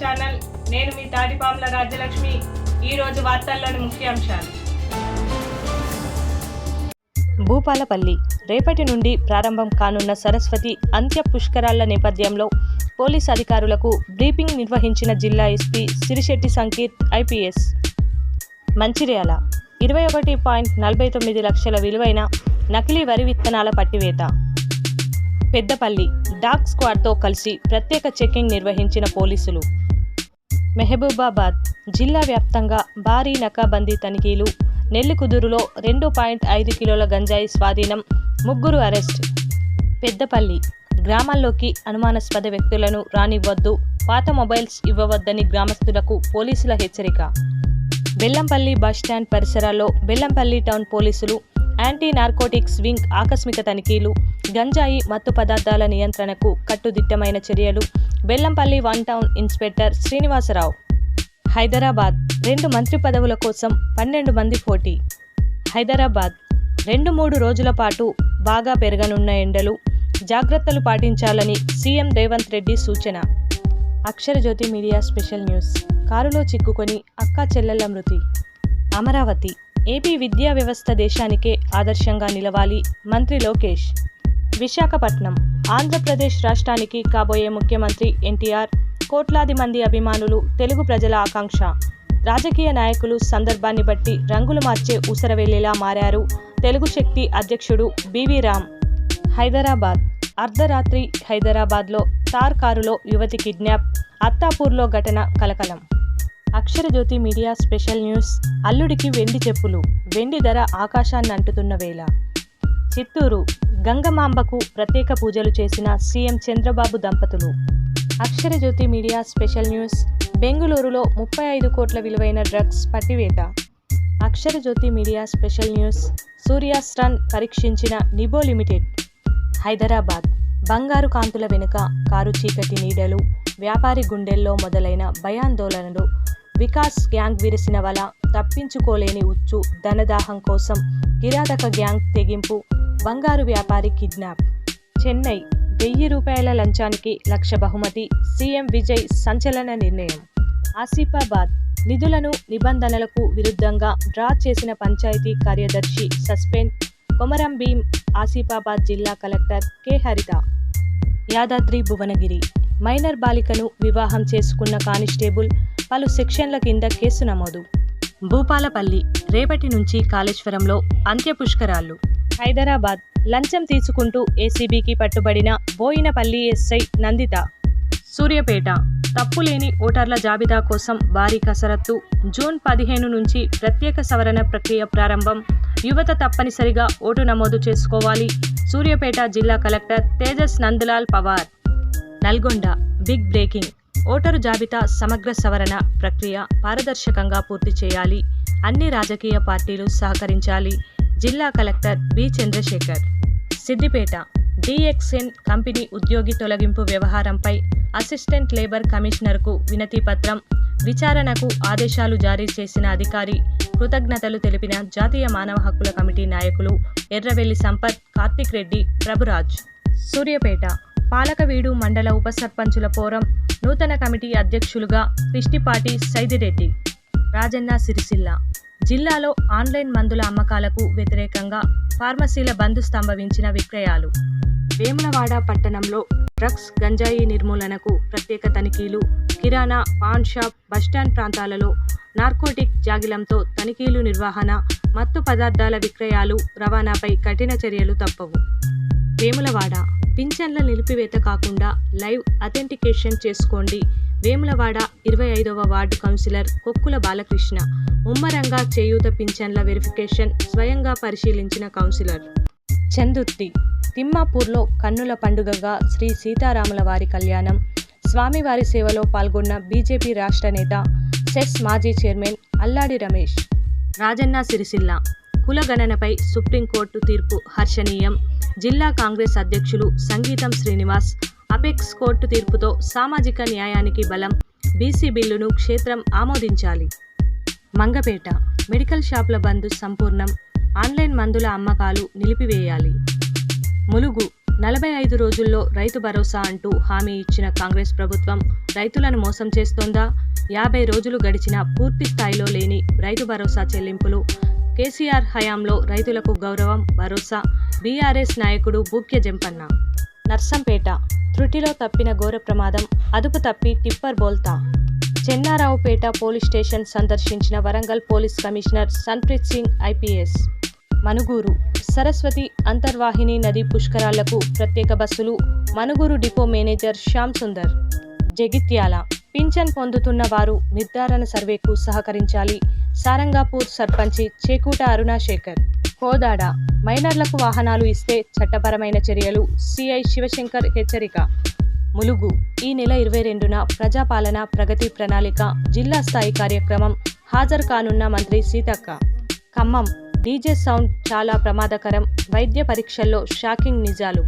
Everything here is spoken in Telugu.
ఛానల్. నేను మీ తాడిపాముల రాజ్యలక్ష్మి. ఈరోజు వార్తల్లోని ముఖ్యాంశాలు. భూపాలపల్లి రేపటి నుండి ప్రారంభం కానున్న సరస్వతి అంత్య పుష్కరాల నేపథ్యంలో పోలీస్ అధికారులకు బ్రీఫింగ్ నిర్వహించిన జిల్లా ఎస్పీ సిరిశెట్టి సంకీర్త్ ఐపీఎస్. మంచిర్యాల 21.49 లక్షల విలువైన నకిలీ వరి విత్తనాల పట్టివేత. పెద్దపల్లి డాగ్ స్క్వాడ్తో కలిసి ప్రత్యేక చెకింగ్ నిర్వహించిన పోలీసులు. మెహబూబాబాద్ జిల్లా వ్యాప్తంగా భారీ నకాబందీ తనిఖీలు. నెల్లికుదురులో 2.5 కిలోల గంజాయి స్వాధీనం, 3 అరెస్ట్. పెద్దపల్లి గ్రామాల్లోకి అనుమానాస్పద వ్యక్తులను రానివ్వద్దు, పాత మొబైల్స్ ఇవ్వవద్దని గ్రామస్తులకు పోలీసుల హెచ్చరిక. బెల్లంపల్లి బస్టాండ్ పరిసరాల్లో బెల్లంపల్లి టౌన్ పోలీసులు యాంటీ నార్కోటిక్స్ వింగ్ ఆకస్మిక తనిఖీలు. గంజాయి మత్తు పదార్థాల నియంత్రణకు కట్టుదిట్టమైన చర్యలు. Bellampalli 1 town inspector Srinivasarao. హైదరాబాద్ 2 మంత్రి పదవుల కోసం 12 మంది పోటీ. హైదరాబాద్ 2-3 రోజుల పాటు బాగా పెరగనున్న ఎండలు, జాగ్రత్తలు పాటించాలని సీఎం రేవంత్ రెడ్డి సూచన. Akshara Jyothi media special news. కారులో చిక్కుకొని అక్కా చెల్లెళ్ల మృతి. అమరావతి ఏపీ విద్యా వ్యవస్థ దేశానికే ఆదర్శంగా నిలవాలి, మంత్రి లోకేష్. విశాఖపట్నం ఆంధ్రప్రదేశ్ రాష్ట్రానికి కాబోయే ముఖ్యమంత్రి ఎన్టీఆర్. కోట్లాది మంది అభిమానులు, తెలుగు ప్రజల ఆకాంక్ష. రాజకీయ నాయకులు సందర్భాన్ని బట్టి రంగులు మార్చే ఊసరవెల్లిలా మారారు తెలుగు శక్తి అధ్యక్షుడు బివి రామ్. హైదరాబాద్ అర్ధరాత్రి హైదరాబాద్లో తార్ కారులో యువతి కిడ్నాప్. అత్తాపూర్లో ఘటన కలకలం. Akshara Jyothi media special news. అల్లుడికి వెండి చెప్పులు, వెండి ధర ఆకాశాన్ని అంటుతున్న వేళ. చిత్తూరు గంగమాంబకు ప్రత్యేక పూజలు చేసిన సీఎం చంద్రబాబు దంపతులు. Aksharajyothi media special news. బెంగుళూరులో 35 కోట్ల విలువైన డ్రగ్స్ పట్టివేత. Aksharajyothi media special news. సూర్యాస్ట్రాన్ పరీక్షించిన నిబో లిమిటెడ్. హైదరాబాద్ బంగారు కాంతుల వెనుక కారు చీకటి నీడలు, వ్యాపారి గుండెల్లో మొదలైన భయాందోళనలు. వికాస్ గ్యాంగ్ విరిసిన వల, తప్పించుకోలేని ఉచ్చు, ధనదాహం కోసం కిరాతక గ్యాంగ్ తెగింపు, బంగారు వ్యాపారి కిడ్నాప్. చెన్నై 1000 రూపాయల లంచానికి 1,00,000 బహుమతి, సీఎం విజయ్ సంచలన నిర్ణయం. ఆసిఫాబాద్ నిధులను నిబంధనలకు విరుద్ధంగా డ్రా చేసిన పంచాయతీ కార్యదర్శి సస్పెండ్. కొమరం భీం ఆసిఫాబాద్ జిల్లా కలెక్టర్ కె హరిత. యాదాద్రి భువనగిరి మైనర్ బాలికను వివాహం చేసుకున్న కానిస్టేబుల్, పలు సెక్షన్ల కింద కేసు నమోదు. భూపాలపల్లి రేపటి నుంచి కాళేశ్వరంలో అంత్య పుష్కరాలు. హైదరాబాద్ లంచం తీసుకుంటూ ఏసీబీకి పట్టుబడిన బోయినపల్లి ఎస్ఐ నందిత. సూర్యాపేట తప్పులేని ఓటర్ల జాబితా కోసం భారీ కసరత్తు. జూన్ 15 నుంచి ప్రత్యేక సవరణ ప్రక్రియ ప్రారంభం. యువత తప్పనిసరిగా ఓటు నమోదు చేసుకోవాలి. సూర్యాపేట జిల్లా collector Tejas Nandlal Pawar. Nalgonda big breaking. ఓటరు జాబితా సమగ్ర సవరణ ప్రక్రియ పారదర్శకంగా పూర్తి చేయాలి. అన్ని రాజకీయ పార్టీలు సహకరించాలి. జిల్లా collector B Chandrasekhar. Siddipet DXN company ఉద్యోగి తొలగింపు వ్యవహారంపై అసిస్టెంట్ లేబర్ కమిషనర్కు వినతి పత్రం. విచారణకు ఆదేశాలు జారీ చేసిన అధికారి. కృతజ్ఞతలు తెలిపిన జాతీయ మానవ హక్కుల కమిటీ నాయకులు ఎర్రవెల్లి సంపత్, కార్తిక్ రెడ్డి, ప్రభురాజ్. సూర్యాపేట పాలకవీడు మండల ఉప సర్పంచుల ఫోరం నూతన కమిటీ అధ్యక్షులుగా పిష్టిపాటి సైదిరెడ్డి. రాజన్న సిరిసిల్ల జిల్లాలో ఆన్లైన్ మందుల అమ్మకాలకు వ్యతిరేకంగా ఫార్మసీల బంద్ స్తంభవించిన విక్రయాలు. వేములవాడ పట్టణంలో డ్రగ్స్, గంజాయి నిర్మూలనకు ప్రత్యేక తనిఖీలు. కిరాణా, పాన్ షాప్, బస్టాండ్ ప్రాంతాలలో నార్కోటిక్ జాగిలంతో తనిఖీలు నిర్వహణ. మత్తు పదార్థాల విక్రయాలు, రవాణాపై కఠిన చర్యలు తప్పవు. వేములవాడ పింఛన్ల నిలిపివేత కాకుండా లైవ్ అథెంటికేషన్ చేసుకోండి. వేములవాడ 25వ వార్డు కౌన్సిలర్ కొక్కుల బాలకృష్ణ. ముమ్మరంగా చేయూత పింఛన్ల వెరిఫికేషన్ స్వయంగా పరిశీలించిన కౌన్సిలర్. చందుర్తి తిమ్మాపూర్లో కన్నుల పండుగగా శ్రీ సీతారాముల వారి కళ్యాణం. స్వామివారి సేవలో పాల్గొన్న బీజేపీ రాష్ట్ర నేత, సెస్ మాజీ చైర్మన్ అల్లాడి రమేష్. రాజన్న సిరిసిల్ల కులగణనపై సుప్రీంకోర్టు తీర్పు హర్షణీయం. జిల్లా కాంగ్రెస్ అధ్యక్షులు సంగీతం శ్రీనివాస్. అపెక్స్ కోర్టు తీర్పుతో సామాజిక న్యాయానికి బలం. బీసీ బిల్లును క్షేత్రం ఆమోదించాలి. మంగపేట మెడికల్ షాపుల బంద్ సంపూర్ణం. ఆన్లైన్ మందుల అమ్మకాలు నిలిపివేయాలి. ములుగు 45 రోజుల్లో రైతు భరోసా అంటూ హామీ ఇచ్చిన కాంగ్రెస్ ప్రభుత్వం రైతులను మోసం చేస్తోందా? 50 రోజులు గడిచినా పూర్తి స్థాయిలో లేని రైతు భరోసా చెల్లింపులు. కేసీఆర్ హయాంలో రైతులకు గౌరవం, భరోసా. బీఆర్ఎస్ నాయకుడు బూక్య జంపన్న. నర్సంపేట త్రుటిలో తప్పిన ఘోర ప్రమాదం, అదుపు తప్పి టిప్పర్ బోల్తా. చెన్నారావుపేట పోలీస్ స్టేషన్ సందర్శించిన Warangal police commissioner Sunpreet Singh IPS. Manuguru Saraswati అంతర్వాహిని నది పుష్కరాలకు ప్రత్యేక బస్సులు. Manuguru depot manager Shyam Sundar. జగిత్యాల పింఛన్ పొందుతున్న వారు నిర్ధారణ సర్వేకు సహకరించాలి. సారంగాపూర్ సర్పంచి చేకూట అరుణాశేఖర్. కోదాడ మైనర్లకు వాహనాలు ఇస్తే చట్టపరమైన చర్యలు. సిఐ శివశంకర్ హెచ్చరిక. ములుగు ఈ నెల 22న ప్రజాపాలన ప్రగతి ప్రణాళిక జిల్లా స్థాయి కార్యక్రమం. హాజరు కానున్న మంత్రి సీతక్క. ఖమ్మం డీజే సౌండ్ చాలా ప్రమాదకరం, వైద్య పరీక్షల్లో షాకింగ్ నిజాలు.